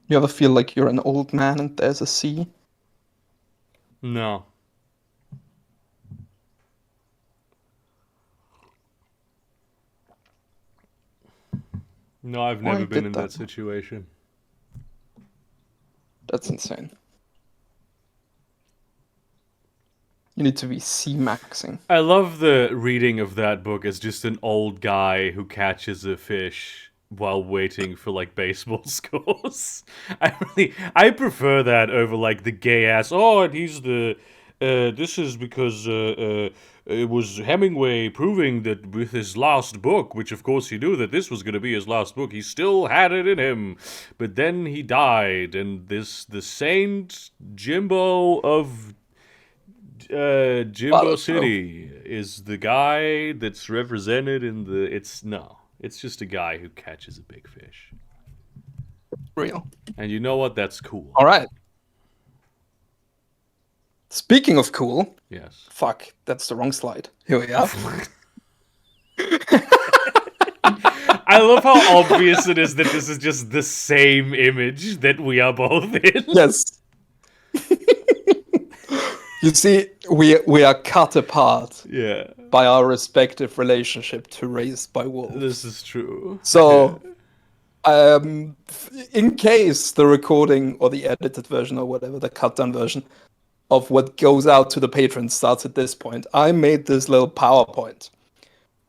You ever feel like you're an old man and there's a sea? No. No, I've Why never been did in that? that situation. That's insane. You need to be sea maxing. I love the reading of that book as just an old guy who catches a fish while waiting for like baseball scores. I prefer that over like the gay ass. Oh, and he's the this is because it was Hemingway proving that with his last book, which of course he knew that this was going to be his last book, he still had it in him, but then he died, and this the Saint Jimbo of Jimbo But no, City is the guy that's represented in the. It's no, it's just a guy who catches a big fish. real. And you know what? That's cool. All right. Speaking of cool, Yes. fuck, that's the wrong slide. Here we are. I love how obvious it is that this is just the same image that we are both in. Yes. You see, we are cut apart Yeah, by our respective relationship to Raised by this Wolves. is true. Yeah. So, in case the recording or the edited version or whatever, the cut down version of what goes out to the patrons starts at this point, I made this little PowerPoint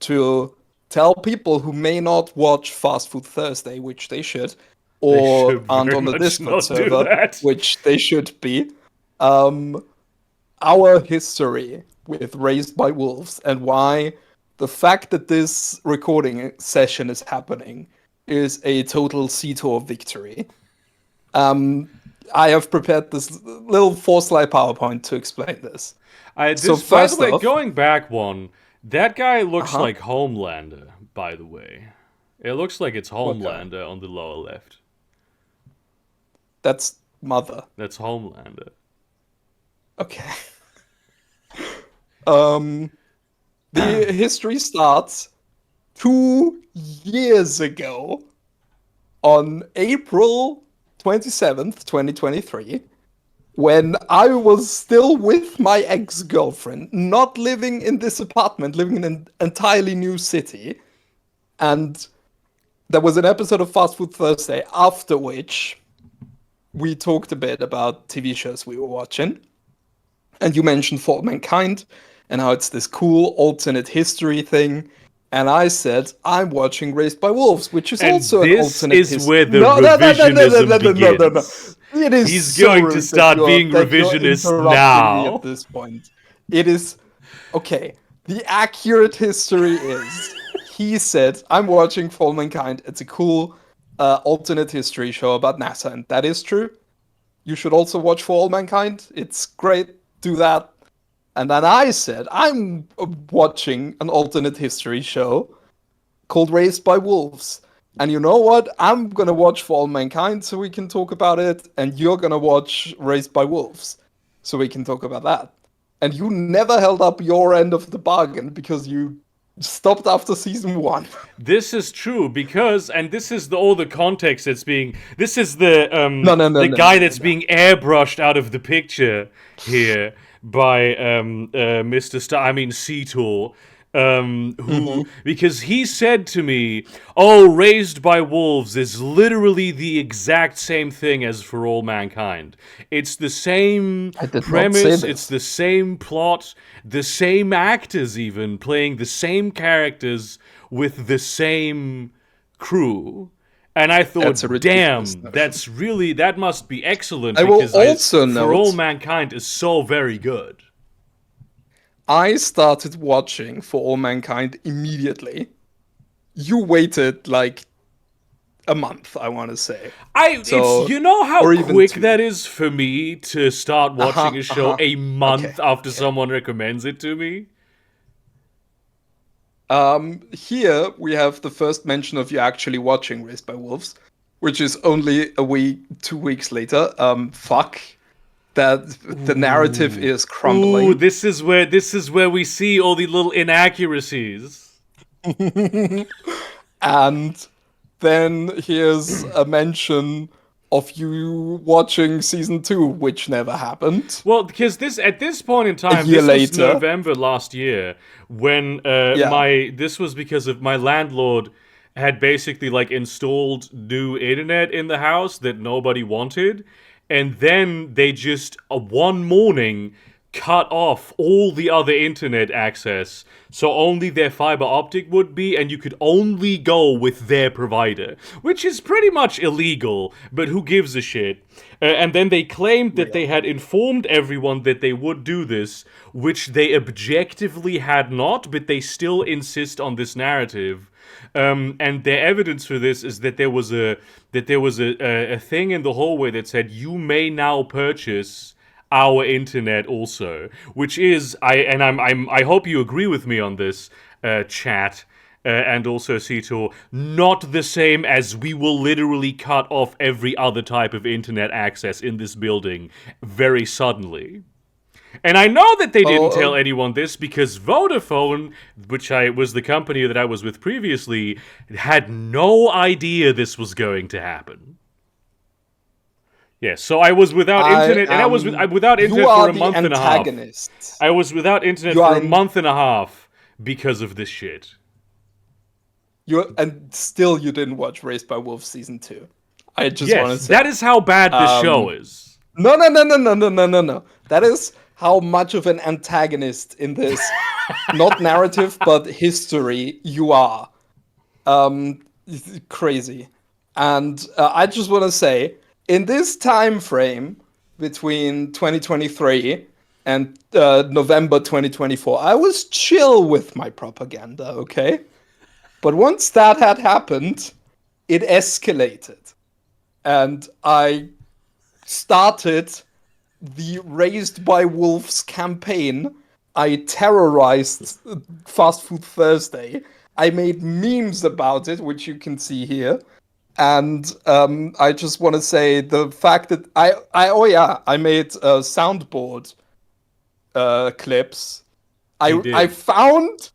to tell people who may not watch Fast Food Thursday, which they should, They or should aren't very on the much Discord not do server, that. which they should be, um, our history with Raised by Wolves and why the fact that this recording session is happening is a total Seetor victory. Um, I have prepared this little four-slide PowerPoint to explain this. So By the first way, off, going back one, that guy looks uh-huh, like Homelander. By the way, it looks like it's what guy? Homelander on the lower left. That's Mother. That's Homelander. Okay. Um, the history starts 2 years ago on April 27th, 2023, when I was still with my ex-girlfriend, not living in this apartment, living in an entirely new city. And there was an episode of Fast Food Thursday after which we talked a bit about TV shows we were watching. And you mentioned For All Mankind and how it's this cool alternate history thing. And I said, I'm watching Raised by Wolves, which is And also an this alternate is history. where the No, no, no, no, no, no, no, revisionism no, no, no, no. begins. It is He's so going to rude that start being you're revisionist interrupting me at now. this point. It is okay. The accurate history is he said, I'm watching For All Mankind. It's a cool alternate history show about NASA, and that is true. You should also watch For All Mankind. It's great. Do that. And then I said, I'm watching an alternate history show called Raised by Wolves. And you know what? I'm going to watch For All Mankind so we can talk about it. And you're going to watch Raised by Wolves so we can talk about that. And you never held up your end of the bargain because you stopped after season one. This is true because, and this is all the context that's being. This is No, no, no, the no, no, guy no, that's no. being airbrushed out of the picture here by Mr. Star. I mean Seetor. Who, Mm-hmm. because he said to me, "Oh, Raised by Wolves is literally the exact same thing as For All Mankind. It's the same I did not say premise, it's this. the same plot, the same actors, even playing the same characters with the same crew." And I That's a thought, ridiculous damn, notion. that must be excellent I will because also For All note Mankind is so very good. I started watching For All Mankind immediately. You waited like a month, I want to say. It's So, you know how or even quick two. that is for me to start Uh huh. watching a Uh show huh. a Okay. month after Okay. someone recommends it to me. Here we have the first mention of you actually watching Raised by Wolves, which is only a week, 2 weeks later. Fuck. That the narrative Ooh. is Ooh, crumbling. this is where we see all the little inaccuracies. And then here's a mention of you watching season 2, which never happened. Well, because this at this point in A time, year this was later. November last year when Yeah. this was because of my landlord had basically like installed new internet in the house that nobody wanted, and then they just one morning cut off all the other internet access, so only their fiber optic would be, and you could only go with their provider, which is pretty much illegal, but who gives a shit? And then they claimed that they Real. had informed everyone that they would do this, which they objectively had not, but they still insist on this narrative. And their evidence for this is that there was a thing in the hallway that said you may now purchase our internet also, which is I hope you agree with me on this, chat. And also Seetor, not the same as we will literally cut off every other type of internet access in this building very suddenly. And I know that they didn't tell Oh, anyone this because Vodafone, which was the company that I was with previously, had no idea this was going to happen. Yes, so I was without I internet, and am. without You internet for are a the month and a half. antagonist. I was without internet You for are. a month and a half because of this shit. And still you didn't watch Raised by Wolves season 2. I just want Yes, to say. that is how bad this show Um. is. No, no, no, no, no, no, no, no, no. That is how much of an antagonist in this, not narrative, but history you are. Crazy. And I just want to say, in this time frame between 2023 and November 2024, I was chill with my propaganda, okay? But once that had happened, it escalated. And I started the Raised by Wolves campaign. I terrorized Fast Food Thursday. I made memes about it, which you can see here. And I just want to say the fact that oh yeah, I made soundboard clips. You I did. found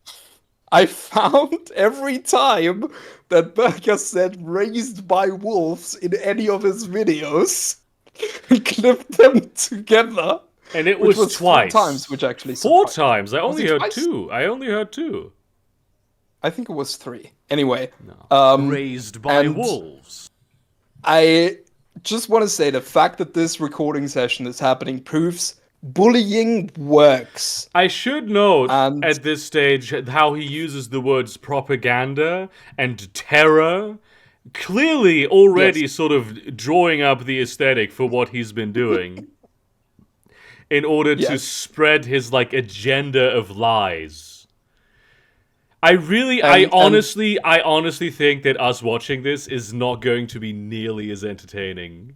I found every time that Burger said "raised by wolves" in any of his videos, and clipped them together, And it which was was 4 times, twice. which actually Four surprised. times. I Was only it heard twice? two. I only heard two. I think it was 3. Anyway, No. um, Raised by and wolves. I just want to say the fact that this recording session is happening proves bullying works. I should note And at this stage how he uses the words propaganda and terror, clearly yes, already sort of drawing up the aesthetic for what he's been doing in order to yes, spread his like agenda of lies. and I honestly think that us watching this is not going to be nearly as entertaining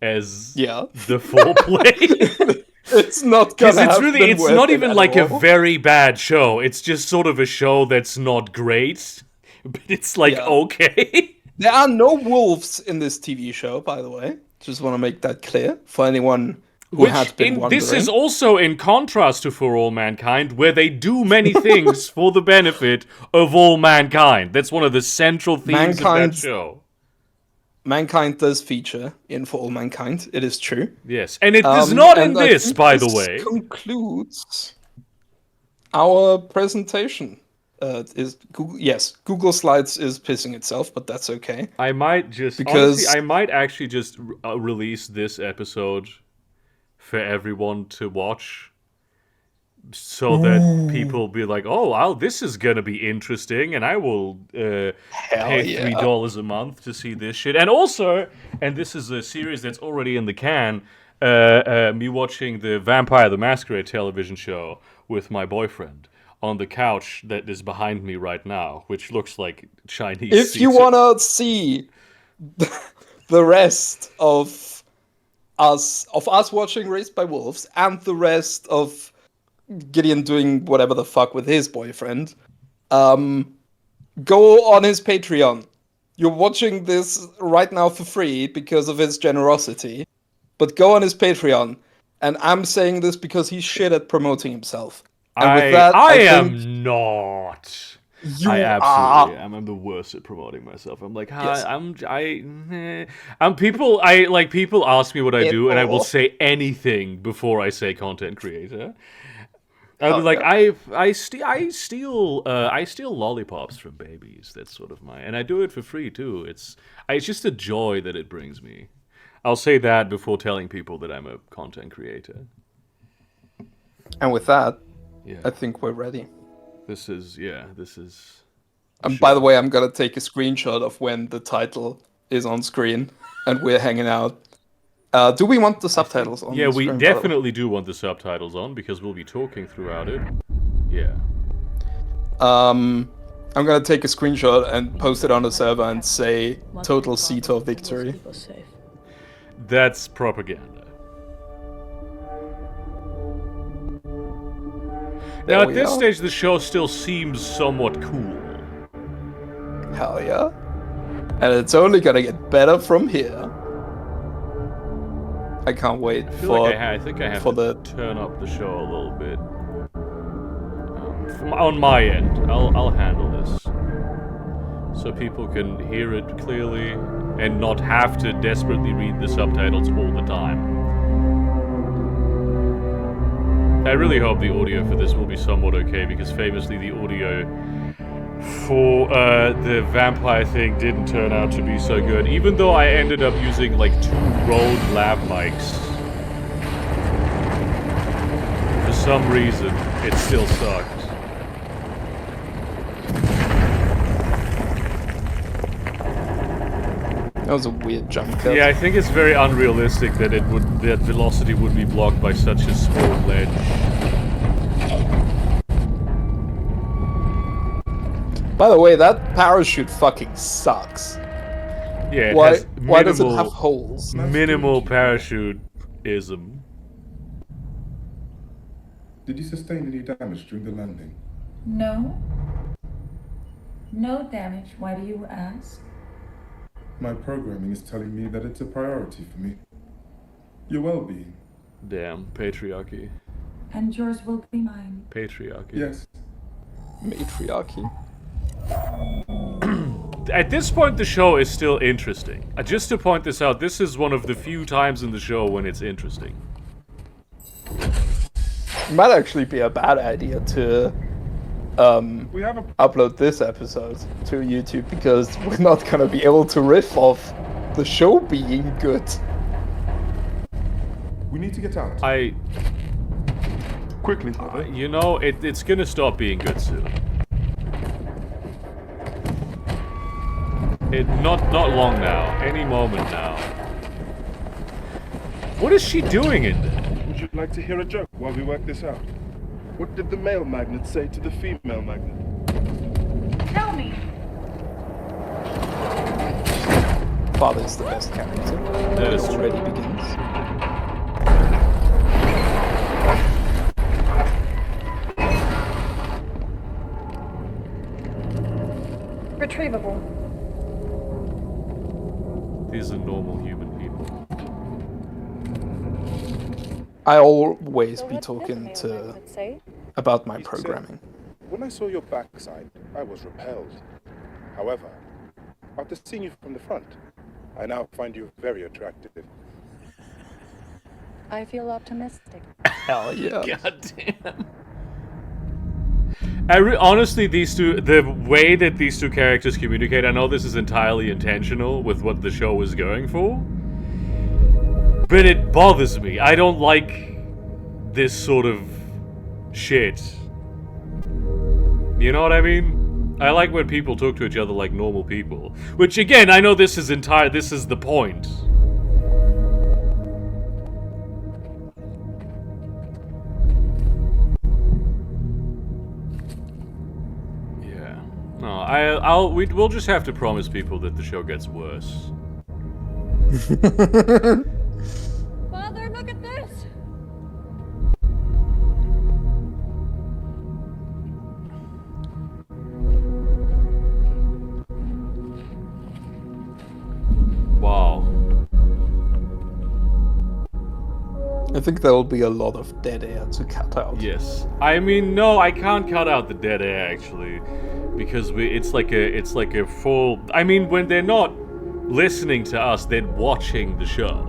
as yeah, the foreplay. it's not Because gonna it's have really, been it's worth not it even at like a all. very bad show. It's just sort of a show that's not great, but it's like Yeah. okay. There are no wolves in this TV show, by the way. Just want to make that clear for anyone who Which had been in this is wondering. also in contrast to For All Mankind, where they do many things for the benefit of all mankind. That's one of the central themes of that Mankind, show. mankind does feature in For All Mankind. It is true. Yes, and it is not in And I this, think by the this way. concludes our presentation. Is Google, yes, Google Slides is pissing itself, but that's okay I might just honestly, because I might actually just release this episode for everyone to watch so that ooh, people be like, "Oh, this is gonna be interesting," and I will hell pay three yeah. dollars a month to see this shit. And also, and this is a series that's already in the can. Me watching the Vampire the Masquerade television show with my boyfriend on the couch that is behind me right now, which looks like Chinese If you Seetor. wanna see the rest of us watching Raised by Wolves and the rest of Gideon doing whatever the fuck with his boyfriend, um, go on his Patreon. You're watching this right now for free because of his generosity, but go on his Patreon. And I'm saying this because he's shit at promoting himself. And with that, I I think am not. You I are. absolutely am. I'm the worst at promoting myself. I'm like, Yes. hi, people ask me what I do, and I will say anything before I say content creator. I'll be like, yeah. I steal lollipops from babies. That's sort of and I do it for free too. It's just a joy that it brings me. I'll say that before telling people that I'm a content creator. And with that, Yeah, I think we're ready. this is. And by the way, I'm gonna take a screenshot of when the title is on screen and we're hanging out. Do we want the subtitles on? Yeah, the we screen, by the way? definitely do want the subtitles on because we'll be talking throughout it. Yeah. I'm gonna take a screenshot and post it on the server and say total Seetor victory. That's propaganda. Now, at this stage, the show still seems somewhat cool. Hell yeah. And it's only gonna get better from here. I can't wait I think I have to turn up the show a little bit. On my end, I'll handle this. So people can hear it clearly and not have to desperately read the subtitles all the time. I really hope the audio for this will be somewhat okay, because famously the audio for the vampire thing didn't turn out to be so good, even though I ended up using like 2 Rode lav mics. For some reason, it still sucked. That was a weird jump cut. Yeah, I think it's very unrealistic that that velocity would be blocked by such a small ledge. By the way, that parachute fucking sucks. Yeah, why does it have holes? Minimal parachute-ism. Did you sustain any damage during the landing? No. No damage. Why do you ask? My programming is telling me that it's a priority for me. Your well-being. Damn, patriarchy. And yours will be mine. Patriarchy. Yes. Matriarchy. At this point, the show is still interesting. Just to point this out, this is one of the few times in the show when it's interesting. It might actually be a bad idea to upload this episode to YouTube, because we're not gonna be able to riff off the show being good. We need to get out. Quickly, you know, it's gonna stop being good soon. Not long now. Any moment now. What is she doing in there? Would you like to hear a joke while we work this out? What did the male magnet say to the female magnet? Tell me. Father is the best character. That is true. Already begins. Retrievable. These are normal human people. I always be talking about my programming. When I saw your backside, I was repelled. However, after seeing you from the front, I now find you very attractive. I feel optimistic. Hell yeah. God damn. Honestly, the way that these two characters communicate, I know this is entirely intentional with what the show is going for, but it bothers me. I don't like this sort of shit. You know what I mean? I like when people talk to each other like normal people. Which, again, I know this is the point. Yeah. No, we'll just have to promise people that the show gets worse. Father, look at this! Wow. I think there will be a lot of dead air to cut out. Yes. I mean, no, I can't cut out the dead air, actually. because it's like a full. I mean, when they're not listening to us, they're watching the show.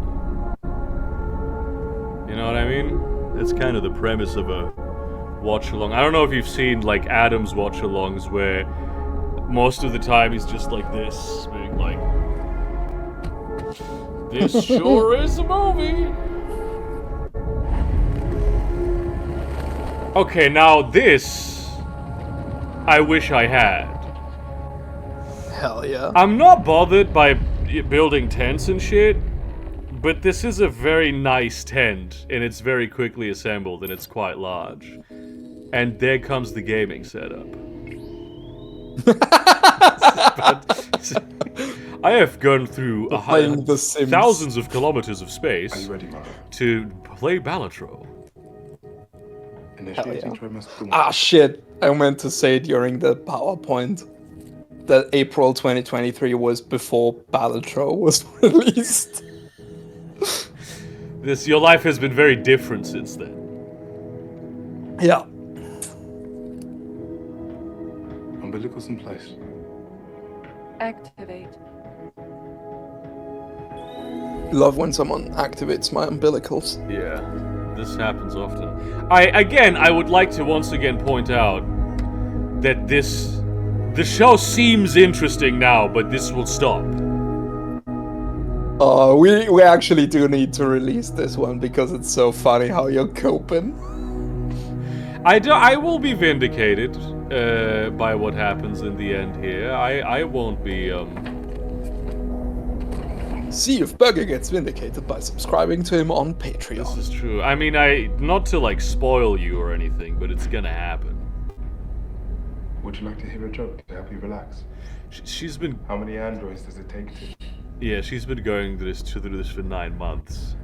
You know what I mean? That's kind of the premise of a watch-along. I don't know if you've seen, like, Adam's watch-alongs, where most of the time he's just like this, being like, this sure is a movie. Okay, now this, I wish I had. Hell yeah. I'm not bothered by building tents and shit, but this is a very nice tent, and it's very quickly assembled, and it's quite large. And there comes the gaming setup. I have gone through thousands of kilometers of space Are you ready, Mother? to play Balatro. Initiating yeah. trimester. Ah, shit. I meant to say during the PowerPoint that April 2023 was before Balatro was released. Your life has been very different since then. Yeah. Umbilicals in place. Activate. Love when someone activates my umbilicals. Yeah, this happens often. I would like to once again point out that the show seems interesting now, but this will stop. We actually do need to release this one because it's so funny how you're coping. I will be vindicated by what happens in the end here. I won't be See if Burger gets vindicated by subscribing to him on Patreon. This is true. I mean, not to like spoil you or anything, but it's gonna happen. Would you like to hear a joke to help you relax? She's been. How many androids does it take to... Yeah, she's been going through this for 9 months.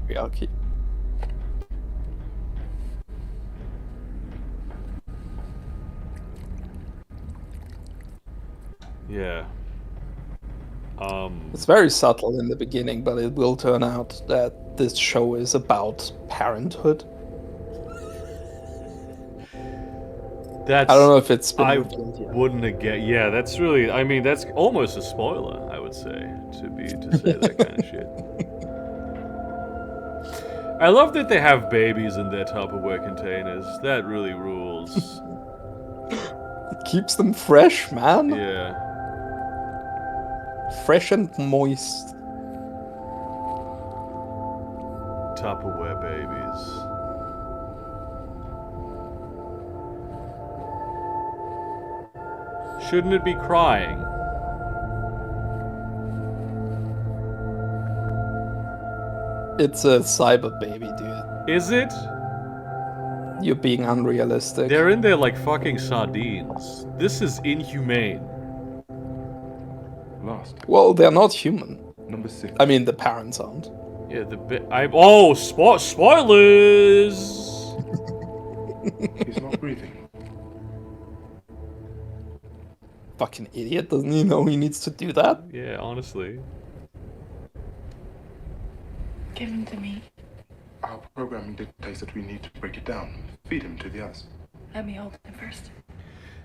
Yeah, okay. Yeah. It's very subtle in the beginning, but it will turn out that this show is about parenthood. That's. I don't know if it's been I revealed yet. wouldn't have get. Yeah, that's really. I mean, that's almost a spoiler. I would say to say that kind of shit. I love that they have babies in their Tupperware containers. That really rules. It keeps them fresh, man. Yeah. Fresh and moist. Tupperware babies. Shouldn't it be crying? It's a cyber baby, dude. Is it? You're being unrealistic. They're in there like fucking sardines. This is inhumane. Last. Well, they're not human. Number 6. I mean, the parents aren't. Yeah, spoilers! He's not breathing. Fucking idiot, doesn't he know he needs to do that? Yeah, honestly. Give him to me. Our programming dictates that we need to break it down. Feed him to the us. Let me hold him first.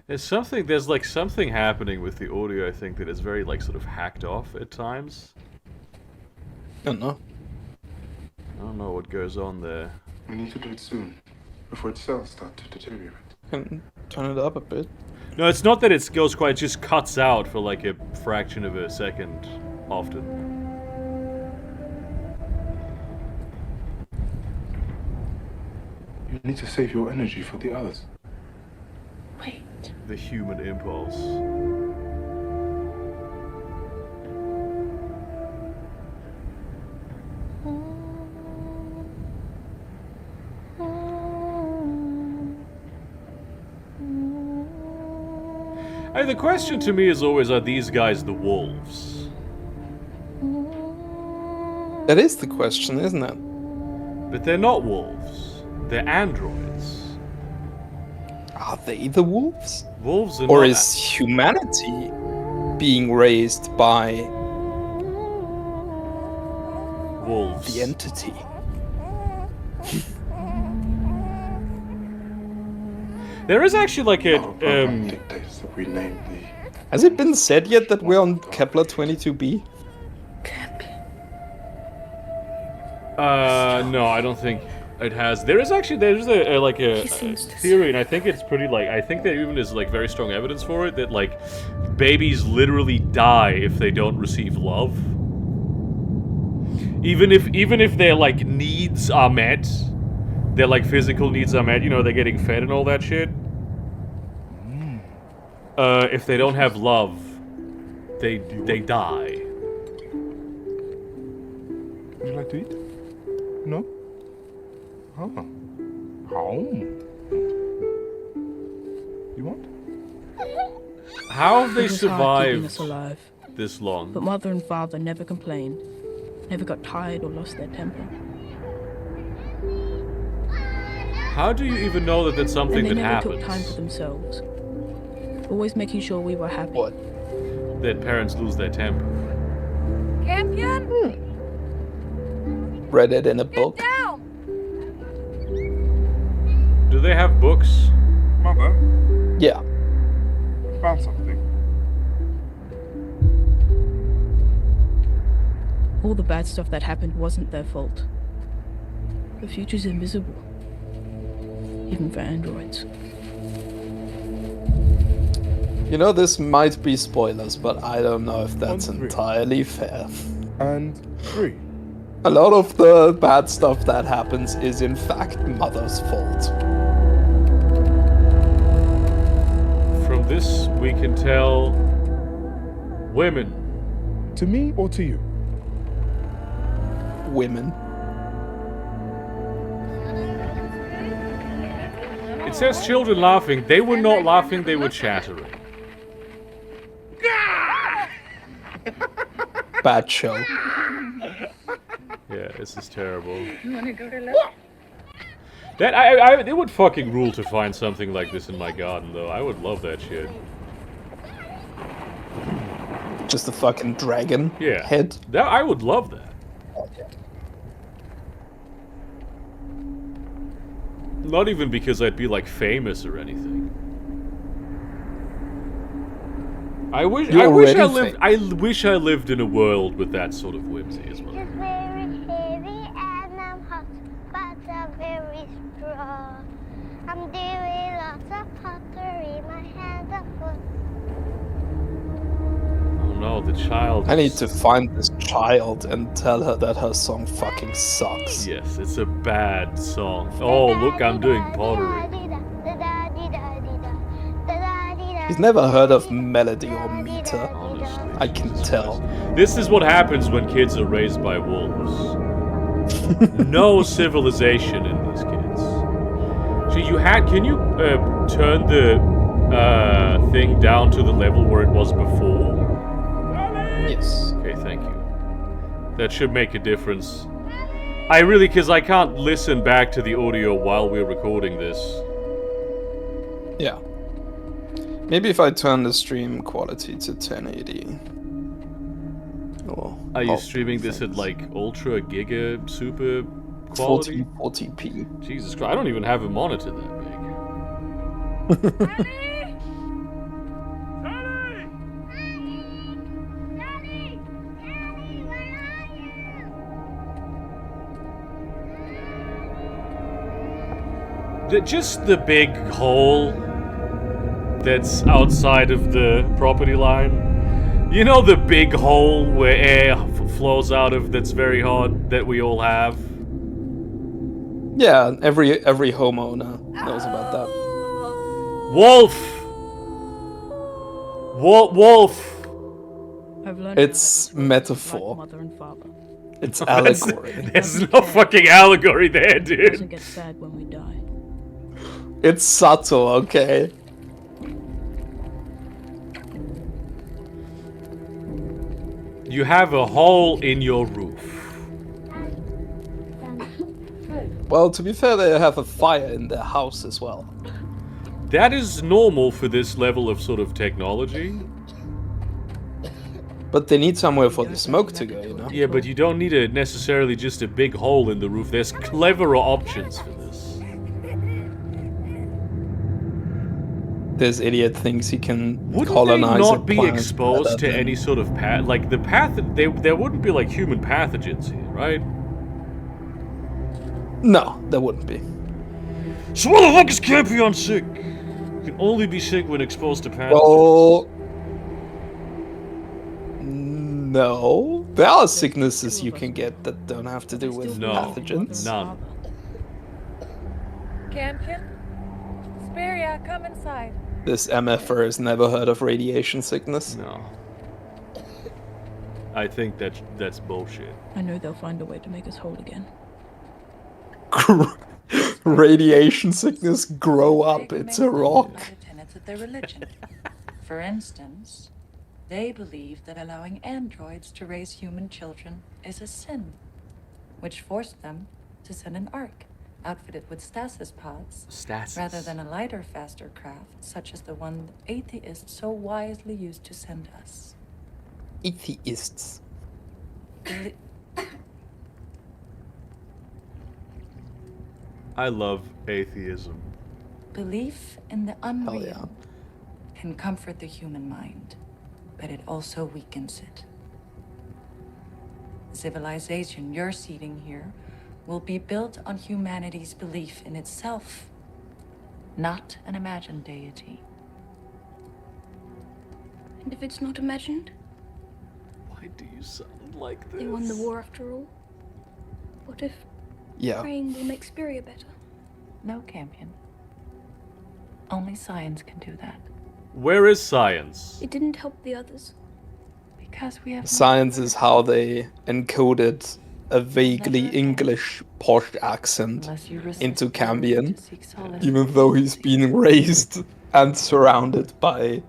There's like something happening with the audio, I think, that is very like sort of hacked off at times. I don't know. I don't know what goes on there. We need to do it soon, before its cells start to deteriorate. Can turn it up a bit. No, it's not that it goes quiet, it just cuts out for like a fraction of a second often. You need to save your energy for the others. Wait. The human impulse. The question to me is always, are these guys the wolves? That is the question, isn't it? But they're not wolves. They're androids. Are they the wolves? Wolves are Or not... is humanity being raised by wolves. the entity? There is actually like a Our program dictates that we name the Has it been said yet that we're on Kepler 22b? Can't be. No, I don't think it has. There's a He seems to theory, and I think it's pretty like I think there even is like very strong evidence for it that like babies literally die if they don't receive love. Even if their like needs are met, their like physical needs are met, you know, they're getting fed and all that shit. If they don't have love, they die. Would you like to eat? No? Ah. Home. You want? How have they It was hard keeping us survived alive, this long? but mother and father never complained, never got tired or lost their temper. How do you even know that that's something And they that never happens? took time for themselves, always making sure we were happy. What? That parents lose their temper. Campion, Read it in a book? down! Do they have books? Mother, Yeah. found something. All the bad stuff that happened wasn't their fault. The future's invisible, even for androids. You know, this might be spoilers, but I don't know if that's On three. entirely fair. And 3. A lot of the bad stuff that happens is in fact Mother's fault. From this, we can tell women. To me or to you? Women. It says children laughing. They were not laughing, they were chattering. Bad show. Yeah, this is terrible. You wanna go to left? That it would fucking rule to find something like this in my garden, though. I would love that shit. Just a fucking dragon Yeah. head. That I would love that. Not even because I'd be like famous or anything. I wish You're I already wish I lived in a world with that sort of whimsy as well. It's very heavy and I'm hot, but I'm very strong. I'm doing lots of pottery, my hands are full. Oh no, the child. I need is- to find this child and tell her that her song fucking sucks. Yes, it's a bad song. Oh, look, I'm doing pottery. He's never heard of melody or meter. Honestly, I can Jesus tell. Christ. This is what happens when kids are raised by wolves. No civilization in these kids. So can you turn the thing down to the level where it was before? Yes. Okay, thank you. That should make a difference. Because I can't listen back to the audio while we're recording this. Yeah. Maybe if I turn the stream quality to 1080. Or Are you half streaming this at things. like ultra giga super quality? 40p? Jesus Christ, I don't even have a monitor that big. Just the big hole that's outside of the property line. You know the big hole where air flows out of that's very hot that we all have? Yeah, every homeowner knows about that. Wolf! Wolf! I've learned It's now that metaphor. like mother and father. It's allegory. There's no fucking allegory there, Doesn't dude. get sad when we die. It's subtle, okay? You have a hole in your roof. Well, to be fair, they have a fire in their house as well. That is normal for this level of sort of technology. But they need somewhere for the smoke to go, you know? Yeah, but you don't need necessarily just a big hole in the roof. There's cleverer options for this. this idiot thinks he can Wouldn't they colonize a not be planet exposed to better any than- sort of like the there wouldn't be like human pathogens here, right? No, there wouldn't be. So why the fuck is Campion sick? You can only be sick when exposed to pathogens. Well, no. There are sicknesses you can get that don't have to do with No, pathogens. none. Campion? Speria, come inside. This MFer has never heard of radiation sickness. No. I think that's bullshit. I know they'll find a way to make us whole again. Radiation sickness, grow up, They it's make a rock. the tenets of their religion. For instance, they believe that allowing androids to raise human children is a sin, which forced them to send an ark outfitted with stasis pods Stasis. rather than a lighter, faster craft such as the one atheists so wisely used to send us. Atheists. Belie- I love atheism. Belief in the unreal yeah. can comfort the human mind, but it also weakens it. The civilization you're seeding here will be built on humanity's belief in itself, not an imagined deity. And if it's not imagined, Why do you sound like this? they won the war after all. What if Yeah. praying will make Speria better? No, Campion. Only science can do that. Where is science? It didn't help the others. Because we have Science is how they encoded a vaguely English posh accent unless you risk into the ability Cambion, to seek solace. even though he's being raised and surrounded by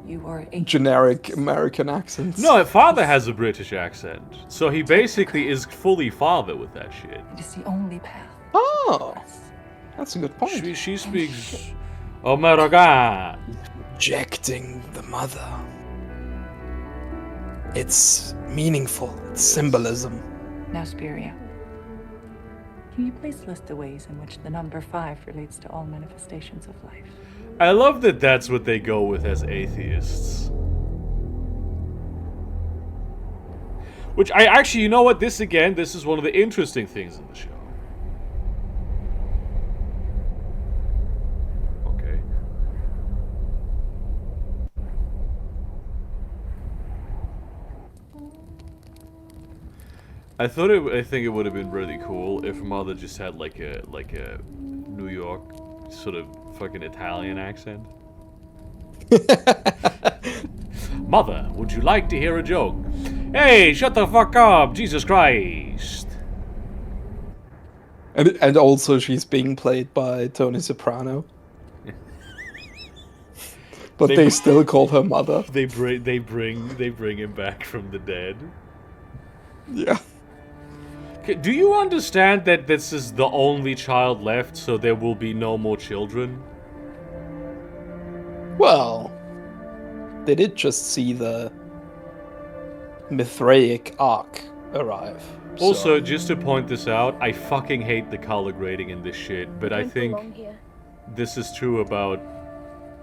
You are a generic American accents. No, father has a British accent, so he basically is fully father with that shit. It is the only path. Oh, for us. that's a good point. She speaks American. Rejecting the mother. It's meaningful. It's symbolism. Now, Speria, can you please list the ways in which the number 5 relates to all manifestations of life? I love that that's what they go with as atheists. Which I actually, you know what? This is one of the interesting things in the show. Okay. I think it would have been really cool if Mother just had like a New York sort of fucking Italian accent. Mother, would you like to hear a joke? Hey, shut the fuck up, Jesus Christ. And also she's being played by Tony Soprano. But they still call her mother. They bring him back from the dead. Yeah. Do you understand that this is the only child left, so there will be no more children? Well, they did just see the Mithraic arc arrive. Also, just to point this out, I fucking hate the color grading in this shit, but I Don't think belong here. this is true about...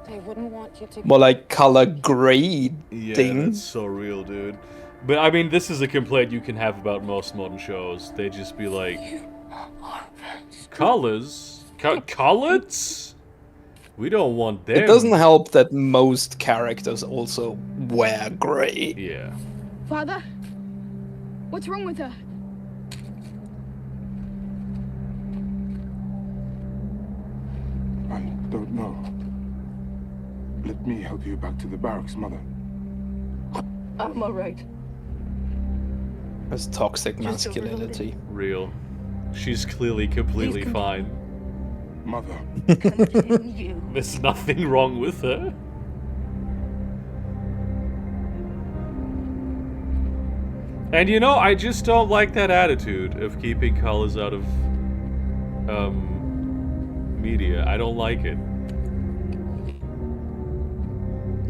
They wouldn't want you to. More like color grading. Yeah, that's so real, dude. But I mean, this is a complaint you can have about most modern shows. They just be like... Colors? Colors? We don't want them. It doesn't help that most characters also wear gray. Yeah. Father, what's wrong with her? I don't know. Let me help you back to the barracks, Mother. I'm alright. As toxic Just masculinity. Real. She's clearly completely Please fine. Mother. Continue. There's nothing wrong with her. And you know, I just don't like that attitude of keeping colors out of media. I don't like it.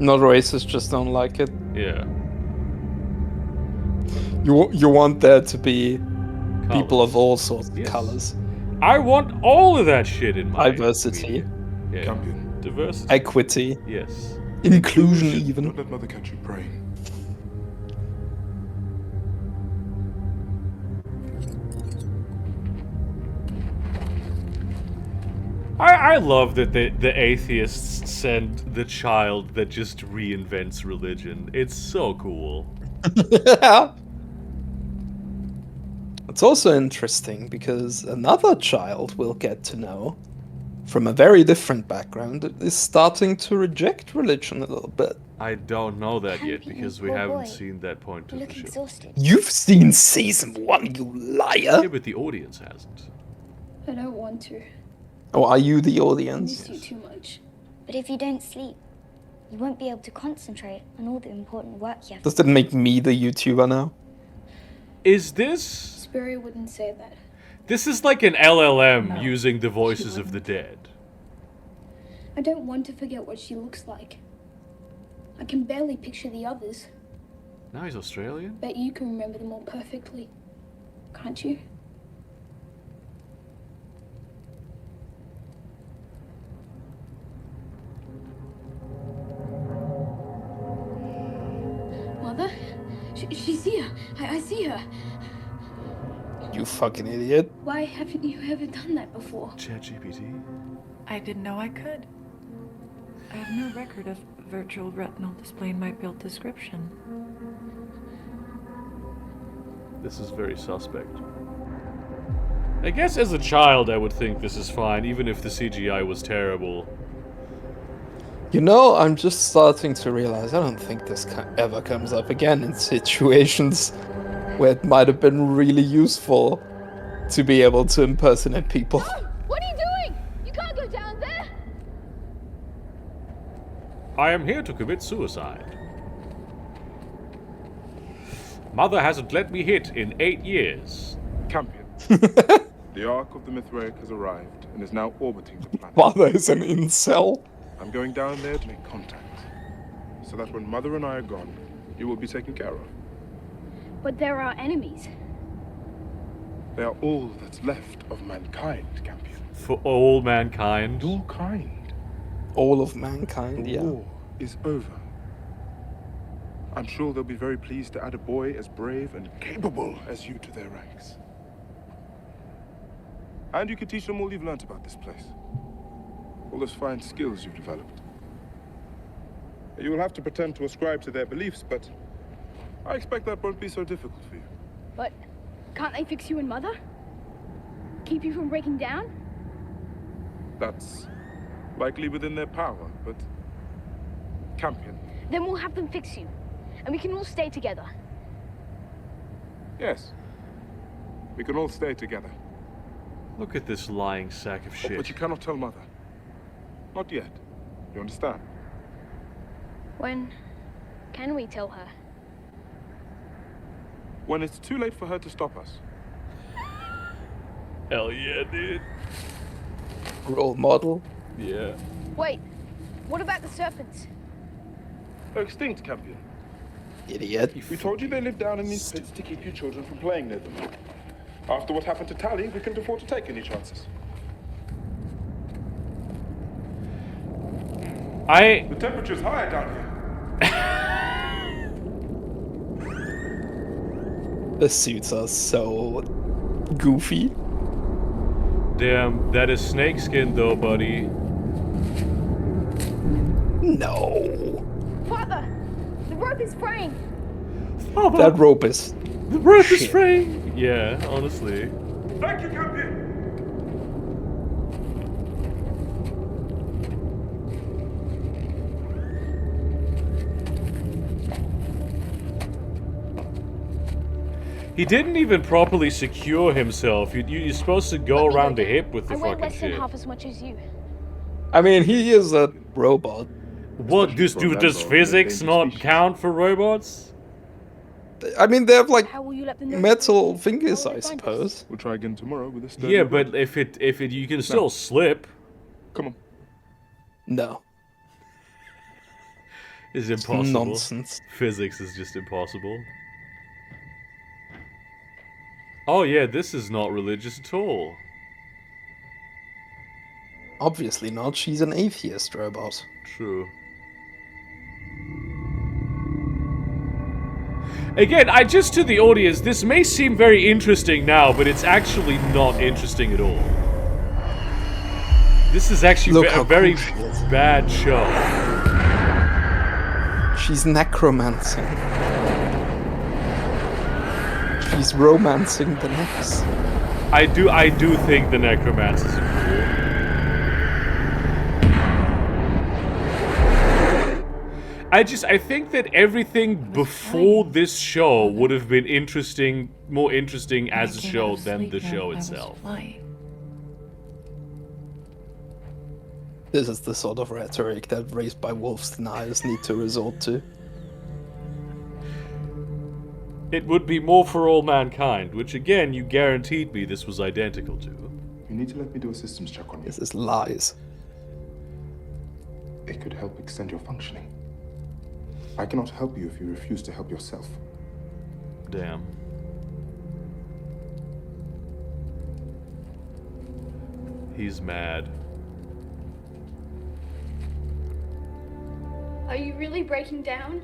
Not racist, just don't like it. Yeah. You want there to be people of all sorts of Yes. colors. I want all of that shit in my Diversity. media. Yeah. Campion. Diversity. Equity. Yes. Inclusion even. Don't let Mother catch you praying. I love that the atheists send the child that just reinvents religion. It's so cool. It's also interesting because another child we'll get to know, from a very different background, is starting to reject religion a little bit. I don't know that yet Campion, because we poor haven't boy. seen that point You of look the show. exhausted. You've seen season 1, you liar! Yeah, but the audience hasn't. I don't want to. Or are you the I audience? miss you too much. But if you don't sleep, you won't be able to concentrate on all the important work you have Does to that make me the YouTuber now? Is this... Sperry wouldn't say that. This is like an LLM No, using the she voices of the wouldn't. dead. I don't want to forget what she looks like. I can barely picture the others. Now he's Australian? Bet you can remember them all perfectly. Can't you? Mother? She's here. I see her. You fucking idiot. Why haven't you ever done that before? ChatGPT? I didn't know I could. I have no record of virtual retinal display in my build description. This is very suspect. I guess as a child I would think this is fine, even if the CGI was terrible. You know, I'm just starting to realize I don't think this ever comes up again in situations where it might have been really useful to be able to impersonate people. What are you doing? You can't go down there. I am here to commit suicide. Mother hasn't let me hit in 8 years. Campion. The Ark of the Mithraic has arrived and is now orbiting the planet. Father is an incel. I'm going down there to make contact, so that when Mother and I are gone, you will be taken care of. But there are enemies. They are all that's left of mankind, Campion. For all mankind. Your kind. All of mankind, The yeah. war is over. I'm sure they'll be very pleased to add a boy as brave and capable as you to their ranks. And you can teach them all you've learnt about this place. All those fine skills you've developed. You will have to pretend to ascribe to their beliefs, but I expect that won't be so difficult for you. But can't they fix you and Mother? Keep you from breaking down? That's likely within their power, but... Campion. Then we'll have them fix you. And we can all stay together. Yes. We can all stay together. Look at this lying sack of shit. But you cannot tell Mother. Not yet. You understand? When can we tell her? When it's too late for her to stop us. Hell yeah, dude. Role model. Yeah. Wait, what about the serpents? They're extinct, Campion. Idiot. We told you they live down in these pits to keep you children from playing near them. After what happened to Tally, we couldn't afford to take any chances. The temperature's higher down here. The suits are so goofy. Damn, that is snakeskin though, buddy. No. Father, the rope is fraying. That rope is... The rope is shit. fraying! Yeah, honestly. Thank you, Campion! He didn't even properly secure himself. You're supposed to go Let me go around the down. hip with the I weigh fucking less than shit. half as much as you. I mean, he is a robot. What, Especially does, for a member does of the physics endangered not species. count for robots? I mean, they have like How will you let them know? metal fingers, How will I they find us? suppose. We'll try again tomorrow with a sturdy Yeah, rope. but if it you can still slip. Come on. No. It's impossible. Nonsense. Physics is just impossible. Oh yeah, this is not religious at all. Obviously not. She's an atheist robot. True. Again, just to the audience, this may seem very interesting now, but it's actually not interesting at all. This is actually a very bad show. She's necromancing. She's romancing the necks. I do think the necromancers are cool. I think that everything before this show would have been more interesting as a show than the show itself. This is the sort of rhetoric that Raised by Wolves deniers need to resort to. It would be more for all mankind, which again, you guaranteed me this was identical to. You need to let me do a systems check on you. This is lies. It could help extend your functioning. I cannot help you if you refuse to help yourself. Damn. He's mad. Are you really breaking down?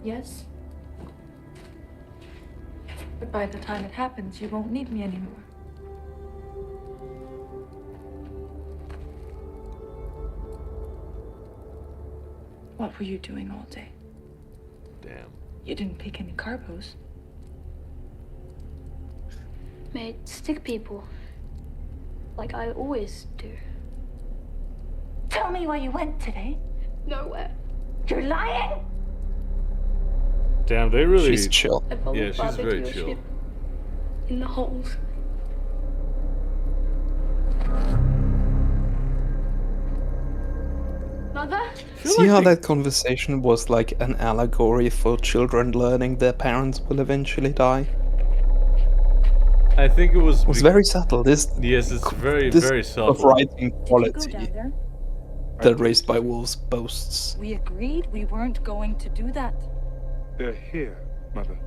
Yes. But by the time it happens, you won't need me anymore. What were you doing all day? Damn. You didn't pick any carbos. Made stick people. Like I always do. Tell me where you went today. Nowhere. You're lying? Damn, they really... She's chill. Yeah, she's very chill. In the holes. Mother? See how that conversation was like an allegory for children learning their parents will eventually die? I think it was... It was very subtle. Yes, it's very subtle. Of writing quality Go down there. that Raised by Wolves boasts. We agreed we weren't going to do that. They're here, Mother.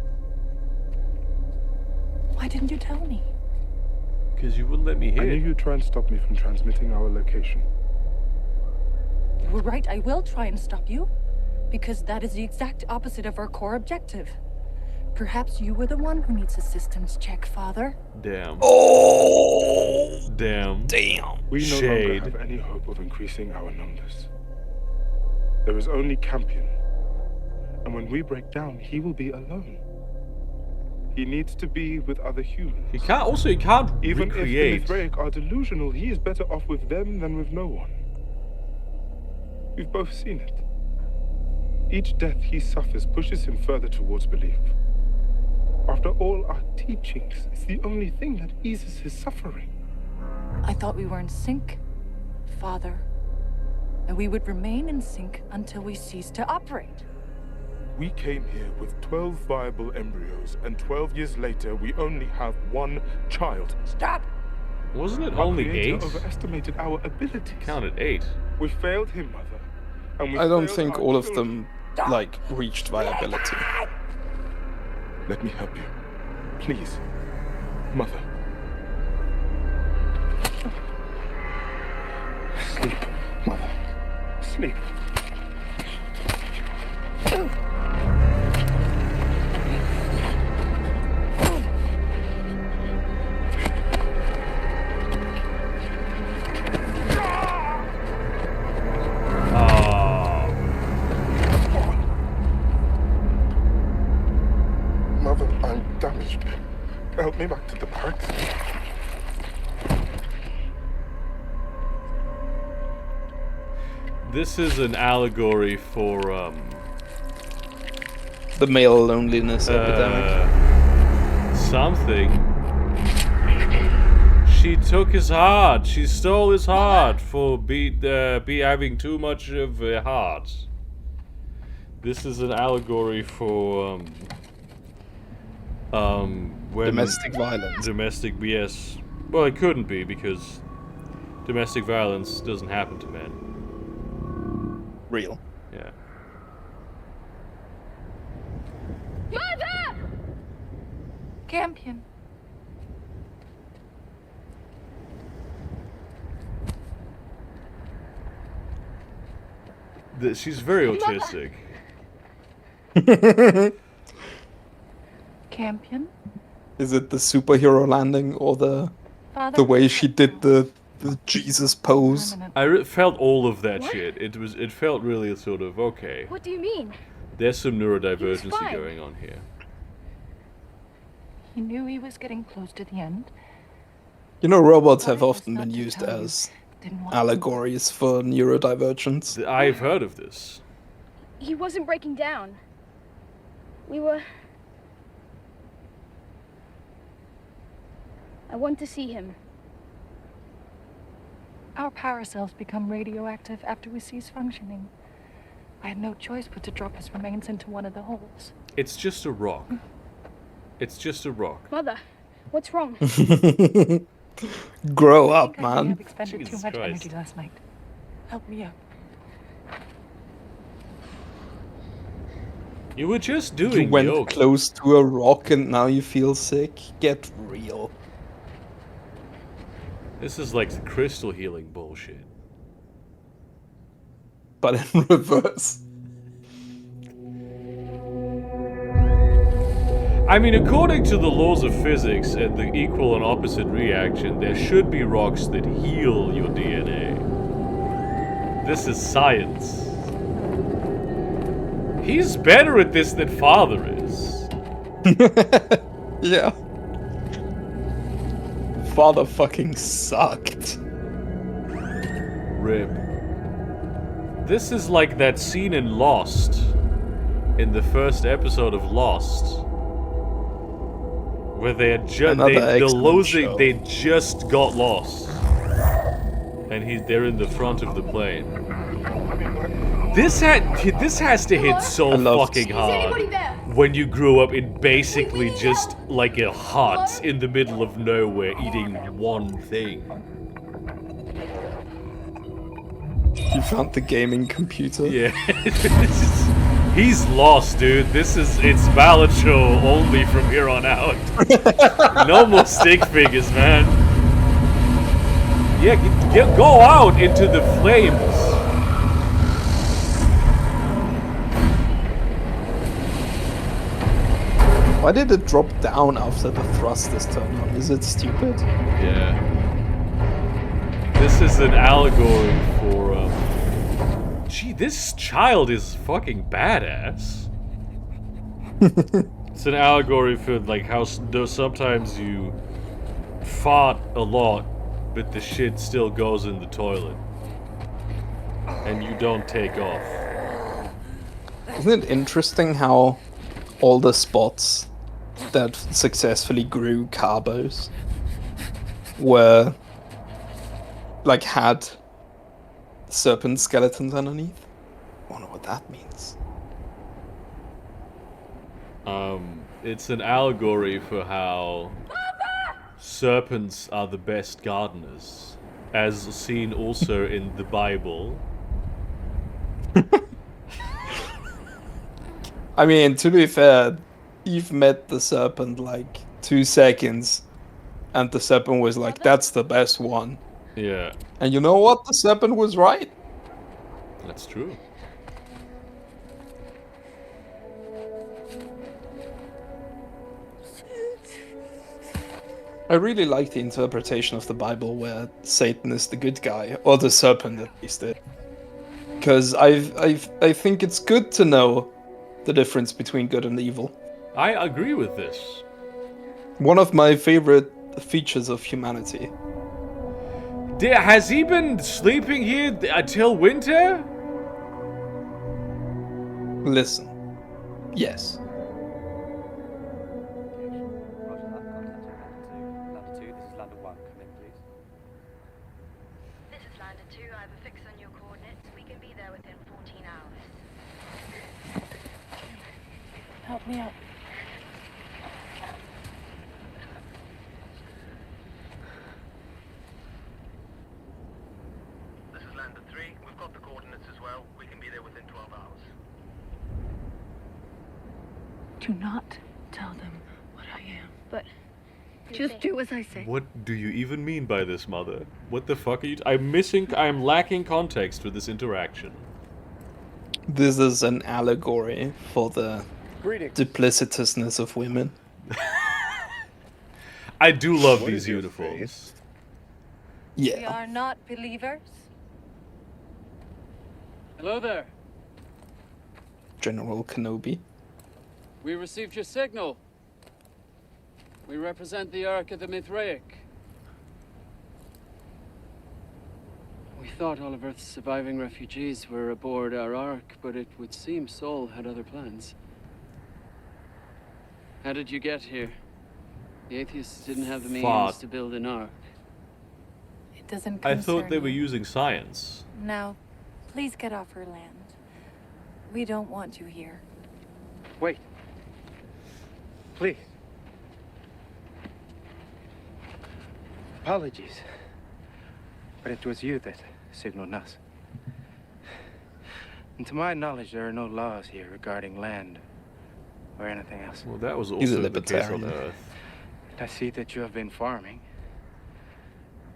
Why didn't you tell me? Because you wouldn't let me I knew hit. you'd try and stop me from transmitting our location. You were right, I will try and stop you. Because that is the exact opposite of our core objective. Perhaps you were the one who needs a systems check, Father. Damn. Oh! Damn. Damn. We no Shade. longer have any hope of increasing our numbers. There is only Campion. And when we break down, he will be alone. He needs to be with other humans. He can't Even recreate. if the Mithraic are delusional, he is better off with them than with no one. We've both seen it. Each death he suffers pushes him further towards belief. After all our teachings, it's the only thing that eases his suffering. I thought we were in sync, Father. And we would remain in sync until we ceased to operate. We came here with 12 viable embryos, and 12 years later, we only have one child. Stop! Wasn't it Our only creator 8? overestimated our abilities. Counted 8. We failed him, Mother. And we I don't failed think our all of children. them, like, reached viability. Let me help you. Please. Mother. Sleep, Mother. Sleep. Mother, I'm damaged. Help me back to the barracks. This is an allegory for The male loneliness epidemic. something. She took his heart. She stole his heart for be having too much of a heart. This is an allegory for when Domestic violence. Domestic, yes. Well, it couldn't be because domestic violence doesn't happen to men. Real. Yeah. Mother! Campion. She's very autistic. Campion? Is it the superhero landing or the Father, way she did the Jesus pose? I felt all of that shit. It felt really sort of okay. What do you mean? There's some He neurodivergency was fine. going on here. He knew he was getting close to the end. You know, robots have Sorry, I was often not been to used tell you. as Didn't want allegories for neurodivergence. I've heard of this. He wasn't breaking down. We were... I want to see him. Our power cells become radioactive after we cease functioning. I had no choice but to drop his remains into one of the holes. It's just a rock. It's just a rock. Mother, what's wrong? Grow I up, think I may man. have expended Jesus too much Christ. energy last night. Help me up. You were just You doing went yoga. close to a rock and now you feel sick. Get real. This is like the crystal healing bullshit. But in reverse. I mean, according to the laws of physics and the equal and opposite reaction, there should be rocks that heal your DNA. This is science. He's better at this than Father is. Yeah. Father fucking sucked. Rip. This is like that scene in Lost. In the first episode of Lost. Where they had Another excellent show. they just got lost. And they're in the front of the plane. This has to hit so fucking hard when you grew up in basically just like a hut in the middle of nowhere eating one thing. You found the gaming computer. Yeah. He's lost, dude. It's Ballad Show only from here on out. No more stick figures, man. Yeah, go out into the flames. Why did it drop down after the thrusters turned on? Is it stupid? Yeah. This is an allegory for, Gee, this child is fucking badass. It's an allegory for, like, how sometimes you fart a lot, but the shit still goes in the toilet. And you don't take off. Isn't it interesting how all the spots that successfully grew carbos were like had serpent skeletons underneath? I wonder what that means. It's an allegory for how serpents are the best gardeners, as seen also in the Bible. I mean, to be fair, Eve met the serpent like 2 seconds, and the serpent was like, "That's the best one." Yeah, And you know what? The serpent was right. that's true. I really like the interpretation of the Bible where Satan is the good guy, or the serpent at least. Because I think it's good to know the difference between good and evil. I agree with this. One of my favorite features of humanity. Has he been sleeping here until winter? Listen. Yes. This is Lander 2. I have a fix on your coordinates. We can be there within 14 hours. Help me up. This is Lander 3. We've got the coordinates as well. We can be there within 12 hours. Do not tell them what I am. But Just do as I say. What do you even mean by this, Mother? What the fuck are you... I'm lacking context for this interaction. This is an allegory for the Greetings. duplicitousness of women. I do love What these is your uniforms. face? We Yeah. are not believers. Hello there. General Kenobi. We received your signal. We represent the Ark of the Mithraic. We thought all of Earth's surviving refugees were aboard our Ark, but it would seem Sol had other plans. How did you get here? The atheists didn't have the means Fuck. to build an Ark. It doesn't I concern thought they were you. using science. Now, please get off our land. We don't want you here. Wait. Please. Apologies. But it was you that signaled us. And to my knowledge, there are no laws here regarding land or anything else. Well, that was He's a also the case on libertarian. Earth. I see that you have been farming.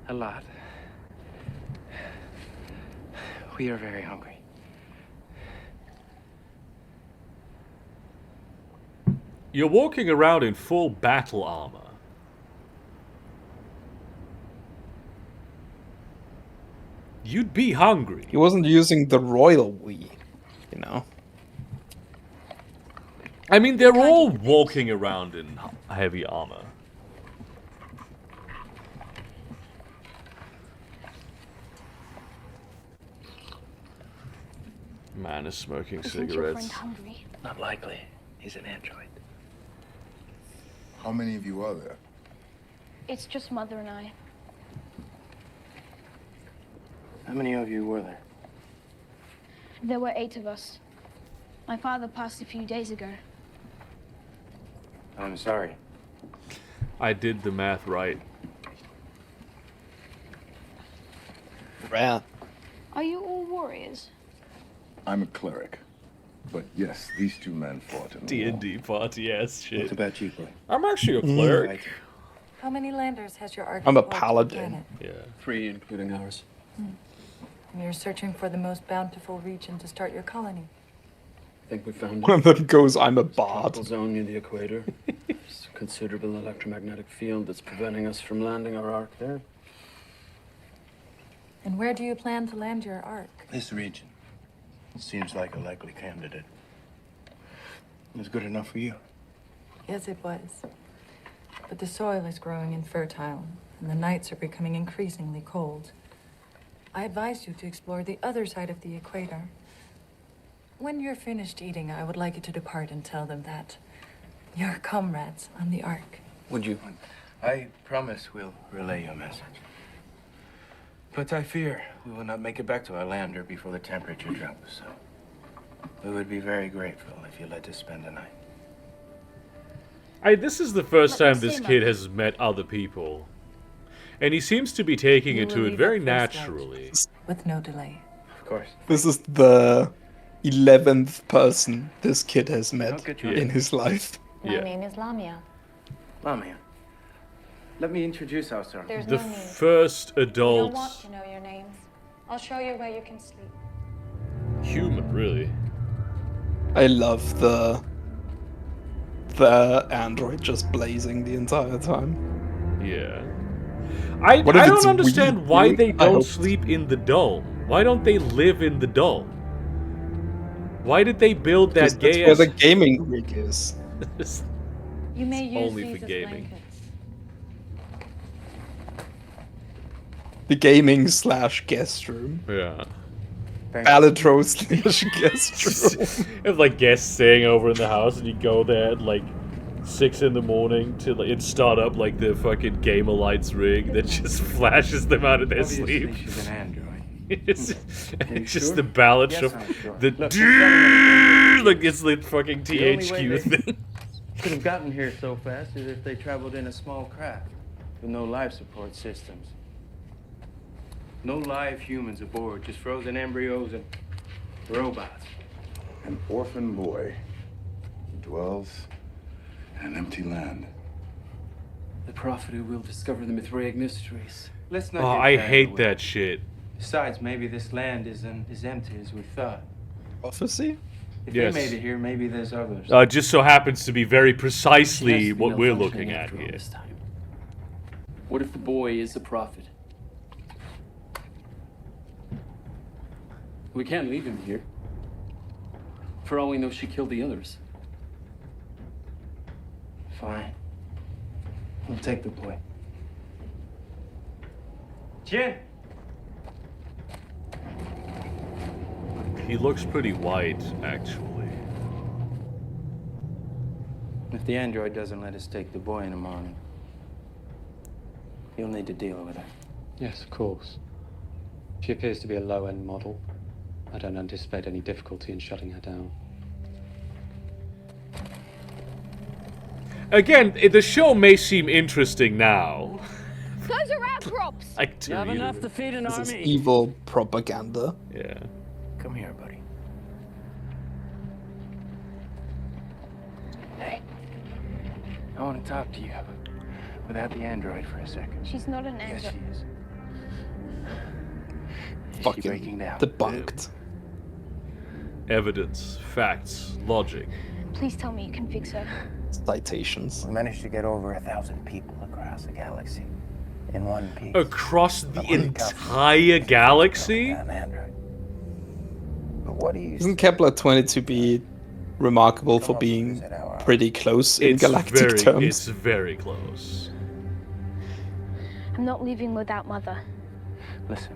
A lot. We are very hungry. You're walking around in full battle armor. You'd be hungry. He wasn't using the royal we, you know. I mean, they're all walking around in heavy armor. Man is smoking Isn't your friend cigarettes. hungry? Not likely. He's an android. How many of you are there? It's just Mother and I. How many of you were there? There were 8 of us. My father passed a few days ago. I'm sorry. I did the math right. Rare. Are you all warriors? I'm a cleric. But yes, these two men fought in the war. D&D party ass shit. What about you, boy? I'm actually a cleric. How many landers has your Ark I'm a deployed to the paladin. planet? Yeah. 3, including ours. And you're searching for the most bountiful region to start your colony. I think we found One of them goes, I'm a bard. tropical zone near the equator. There's a considerable electromagnetic field that's preventing us from landing our Ark there. And where do you plan to land your Ark? This region seems like a likely candidate. It's good enough for you. Yes, it was. But the soil is growing infertile, and the nights are becoming increasingly cold. I advise you to explore the other side of the equator. When you're finished eating, I would like you to depart and tell them that you're comrades on the Ark. Would you? I promise we'll relay your message. But I fear we will not make it back to our lander before the temperature drops, so we would be very grateful if you let us spend the night. This is the first Let me time this see, kid Mother. has met other people. And he seems to be taking You it will to it leave very at first light. naturally. With no delay. Of course. This is the 11th person this kid has met Don't get you in his life. My Yeah. name is Lamia. Lamia, let me introduce ourselves. There's The no need. first You don't want adult to know your names. I'll show you where you can sleep. human, really. I love the android just blazing the entire time. Yeah. I What if don't it's understand weed, why dude? they I don't hope- sleep in the dome. Why don't they live in the dome? Why did they build Because that that's gay where ass... the gaming rig is. You may It's use only these for as gaming. blankets. The gaming / guest room. Yeah. Balatro / guest room. If like guests staying over in the house and you go there at like 6 in the morning to like start up like the fucking gamer lights rig that just flashes them out of their Obviously, sleep. she's an android. It's, you it's just sure? the ballad Yes, shuffle. I'm sure. The Look, this gentleman like it's the fucking The only way THQ they thing. could have gotten here so fast is if they traveled in a small craft with no life support systems. No live humans aboard, just frozen embryos and robots. An orphan boy who dwells in an empty land. The prophet who will discover the Mithraic mysteries. Let's not Oh, get I carried hate away. that shit. Besides, maybe this land isn't as empty as we thought. Prophecy? If Yes. they made it here, maybe there's others. Just so happens to be very precisely She has to be what we're malfunctioning looking at after all here. this time. What if the boy is the prophet? We can't leave him here. For all we know, she killed the others. Fine. We'll take the boy. Jin! He looks pretty white, actually. If the android doesn't let us take the boy in the morning, you'll need to deal with her. Yes, of course. She appears to be a low-end model. I don't anticipate any difficulty in shutting her down. Again, the show may seem interesting now. Those are our props. Like, to You have you. enough to feed an This is army. evil propaganda. Yeah. Come here, buddy. Hey. I want to talk to you without the android for a second. She's not an Yes, android. she is. Is she Fucking breaking down? debunked. Evidence, facts, logic. Please tell me you can fix her. Citations. We managed to get over 1,000 people across the galaxy in one piece. Across the entire galaxy? An android. But what do you Isn't Kepler 22b remarkable for being pretty close in galactic terms? It's very close. I'm not leaving without Mother. Listen,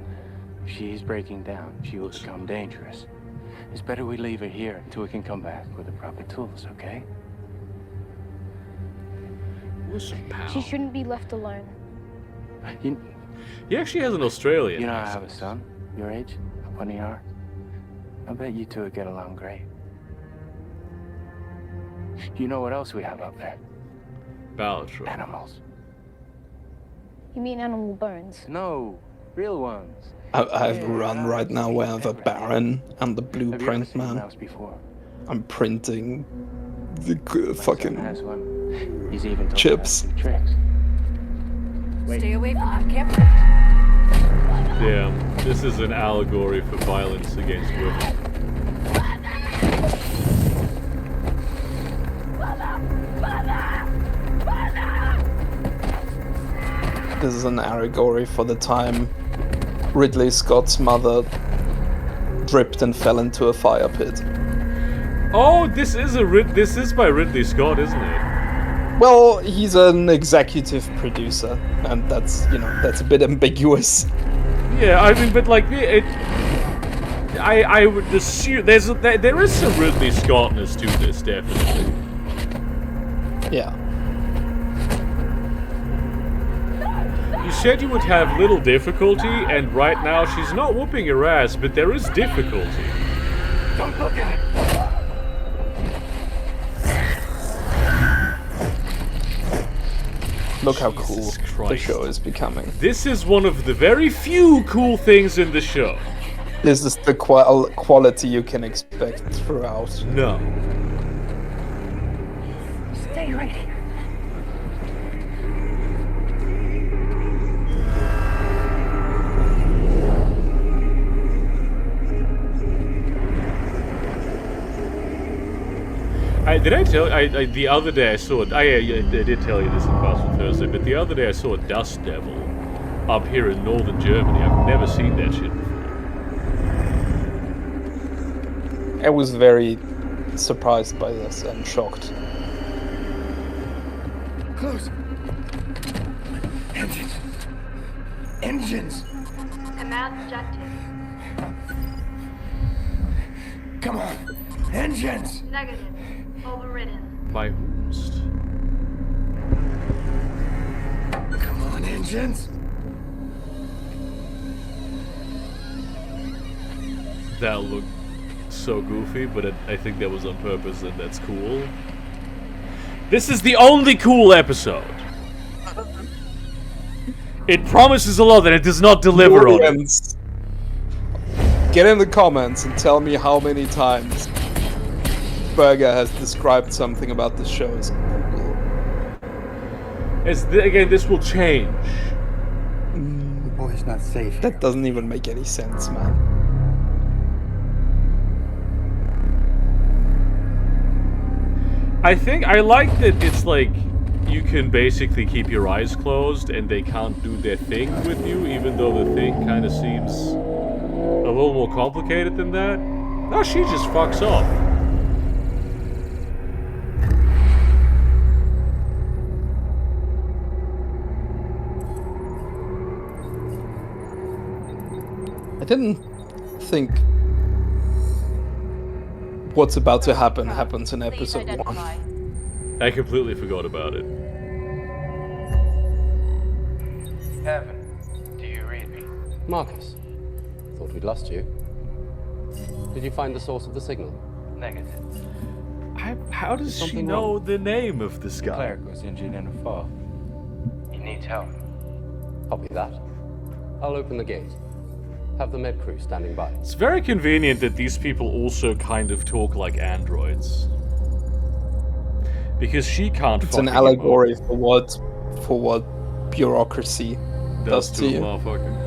if she's breaking down, she will become dangerous. It's better we leave her here until we can come back with the proper tools, okay? Listen, pal. She shouldn't be left alone. He actually has an Australian You know, I accent. have a son your age, up on the ark. I bet you two would get along great. You know what else we have up there? Balatron. Animals. You mean animal bones? No, real ones. I have a run right now where I have a Baron and the Have you ever Blueprint seen a Man. mouse before? I'm printing the My son fucking has one. He's even taught me how to chips. do tricks. Stay away from him, Kip. Damn, this is an allegory for violence against women. This is an allegory for the time Ridley Scott's mother dripped and fell into a fire pit. Oh, this is by Ridley Scott, isn't it? Well, he's an executive producer, and that's, you know, that's a bit ambiguous. Yeah, I mean, but like I would assume there is some Ridley Scottness to this, definitely. Yeah. You said you would have little difficulty, and right now she's not whooping your ass, but there is difficulty. Don't look at it! Look how cool Jesus the Christ. show is becoming. This is one of the very few cool things in the show. This is the quality you can expect throughout. No. Stay right here. Did I tell the other day I saw it? I did tell you this in Fast and Thursday, but the other day I saw a Dust Devil up here in northern Germany. I've never seen that shit before. I was very surprised by this and shocked. Close. Engines. Engines. Command objective. Come on. Engines. Negative. Overridden. By whomst? Come on, engines. That looked so goofy, but I think that was on purpose, and that's cool. This is the only cool episode. It promises a lot that it does not deliver on it. Get in the comments and tell me how many times Berger has described something about this show as cool. Again, this will change. The boy's not safe. That doesn't even make any sense, man. I think I like that it's like you can basically keep your eyes closed and they can't do their thing with you, even though the thing kind of seems a little more complicated than that. No, she just fucks off. I didn't think what's about to happen happens in episode 1. I completely forgot about it. Heaven, do you read me? Marcus, thought we'd lost you. Did you find the source of the signal? Negative. How does she Something know wrong? the name of this The guy? cleric was injured in a fall. He needs help. Copy that. I'll open the gate. Have the med crew standing by. It's very convenient that these people also kind of talk like androids. Because she can't It's an fucking allegory for what bureaucracy does to a you. motherfucker.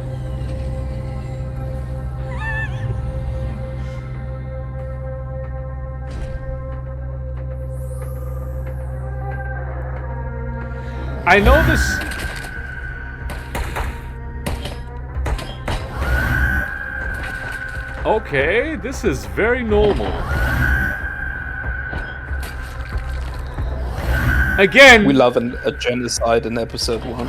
I know this. Okay, this is very normal. Again, We love a genocide in episode 1.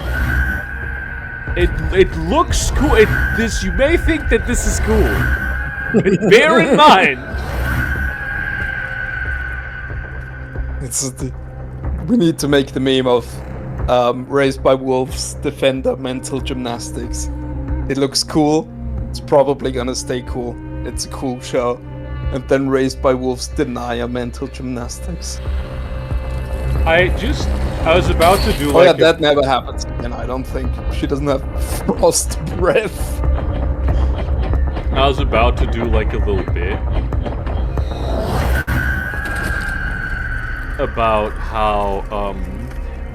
it looks cool. This you may think that this is cool. Bear in mind. We need to make the meme of Raised by Wolves Defender mental gymnastics. It looks cool. It's probably gonna stay cool. It's a cool show. And then Raised by Wolves Denier mental gymnastics. I was about to do Oh yeah, like that never happens again, I don't think. She doesn't have frost breath. I was about to do like a little bit about how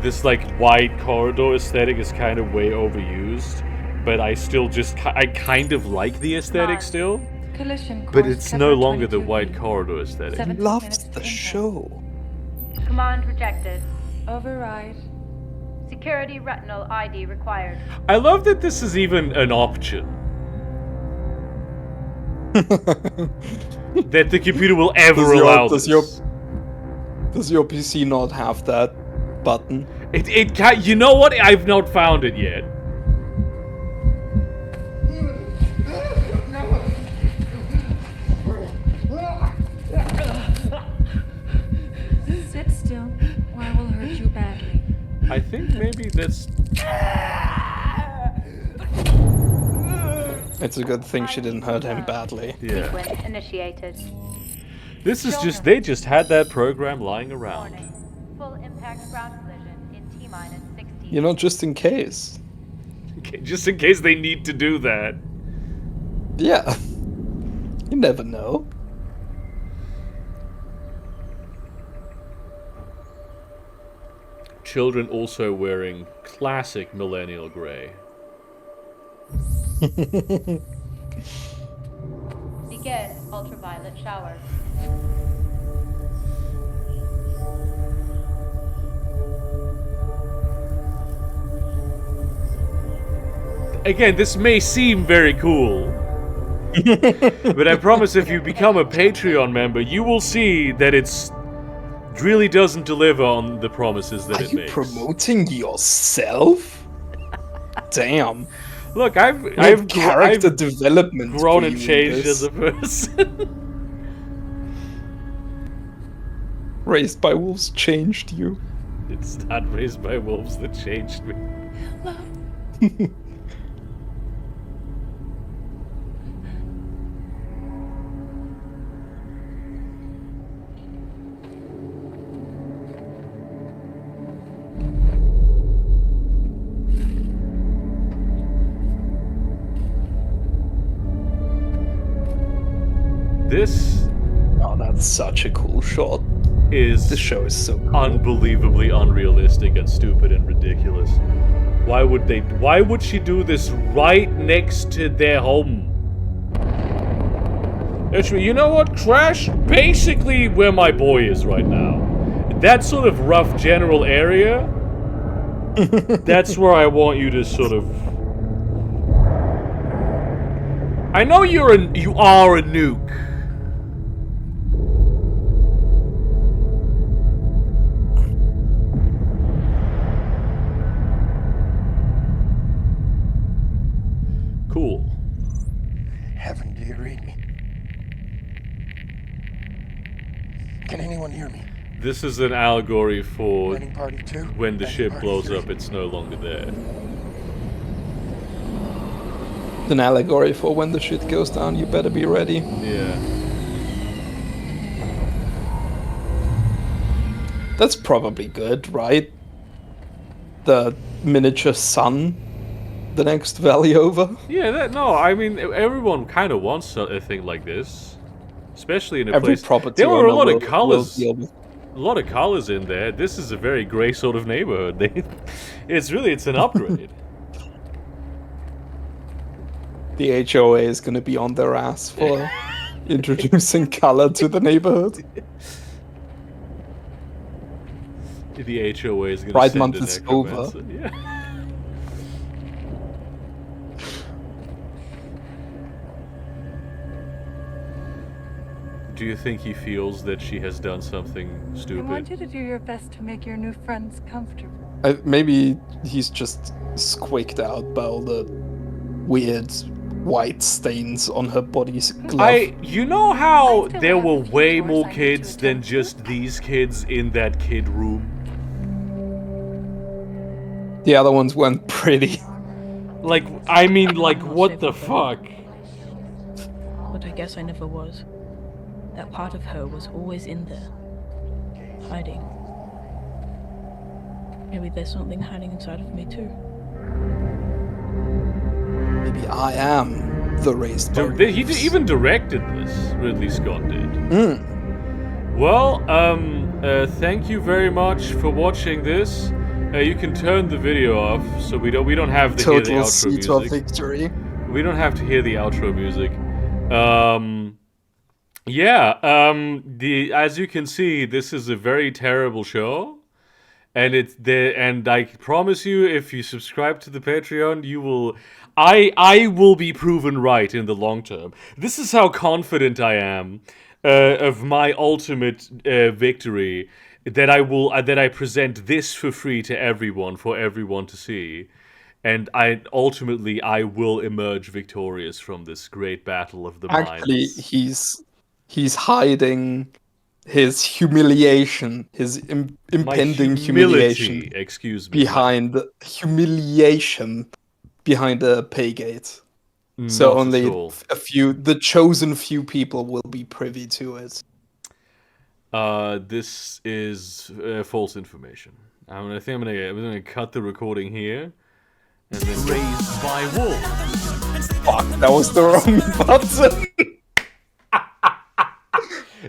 this like wide corridor aesthetic is kind of way overused, but I still I kind of like the aesthetic still. Collision But course it's no longer the 22B. wide corridor aesthetic. 17 Loves minutes to the impact. show. Command rejected. Override. Security retinal ID required. I love that this is even an option. That the computer will ever allow this. Does your PC not have that button? It can't. You know what? I've not found it yet. Sit still, or I will hurt you badly. I think maybe that's. It's a good thing she didn't hurt him badly. Yeah. Sequence initiated. This is just. They just had that program lying around. Warning. Full impact ground collision in T-minus 60. You know, just in case. Okay, just in case they need to do that. Yeah. You never know. Children also wearing classic millennial gray. Begin ultraviolet shower. Again, this may seem very cool. But I promise if you become a Patreon member, you will see that it's really doesn't deliver on the promises that Are it you makes. promoting yourself? Damn. Look, I've character development grown for and you in changed this. as a person. Raised by Wolves changed you. It's not Raised by Wolves that changed me. This Oh, that's such a cool shot. is This show is so cool. unbelievably unrealistic and stupid and ridiculous. Why would she do this right next to their home? Actually, you know what? Crash basically where my boy is right now. that sort of rough general area, that's where I want you to sort of... I know you are a nuke. Cool. Heaven, do you read me? Can anyone hear me? This is an allegory for Wedding party 2? when the Wedding ship party blows 3? up, it's no longer there. An allegory for when the shit goes down, you better be ready. Yeah. That's probably good, right? The miniature sun, the next valley over. Yeah, I mean, everyone kind of wants a thing like this. Especially in a Every place... property There were a lot owner of colors. will deal with. A lot of colors in there. This is a very grey sort of neighborhood. It's an upgrade. The HOA is gonna be on their ass for introducing color to the neighborhood. The HOA is going to Pride send Month an is over. necromancer. Yeah. Do you think he feels that she has done something I stupid? want you to do your best to make your new friends comfortable. Maybe he's just squeaked out by all the weird white stains on her body's glove. You know how there were way more kids than just these kids in that kid room? The other ones weren't pretty. Like, I mean, like, what the fuck? But I guess I never was. That part of her was always in there, hiding. Maybe there's something hiding inside of me too. Maybe I am the raised by He even directed this. Ridley Scott did. Well, thank you very much for watching this. You can turn the video off, so we don't have to hear the Total outro Seetor music. victory. We don't have to hear the outro music. As you can see, this is a very terrible show. And I promise you, if you subscribe to the Patreon, you will... I will be proven right in the long term. This is how confident I am of my ultimate victory, that I present this for free to everyone, for everyone to see. And I will emerge victorious from this great battle of the minds. Actually, he's hiding his humiliation, his impending humiliation. Excuse me. Behind a pay gate. So Not only at all. the chosen few people will be privy to it. This is false information. I think I'm gonna cut the recording here. And then raised by wolves. Fuck, that was the wrong button.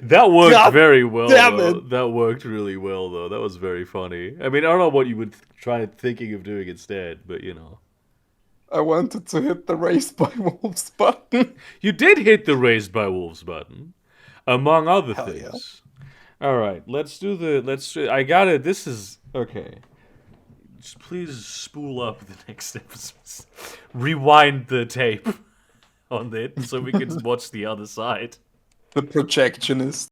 That worked God very well. damn Though. it. That worked really well, though. That was very funny. I mean, I don't know what you would try thinking of doing instead, but you know. I wanted to hit the raised by wolves button. You did hit the raised by wolves button, among other Hell things. Yeah. All right, let's do the. I got it. This is okay. Just please spool up the next episode. Rewind the tape on it so we can watch the other side. The projectionist.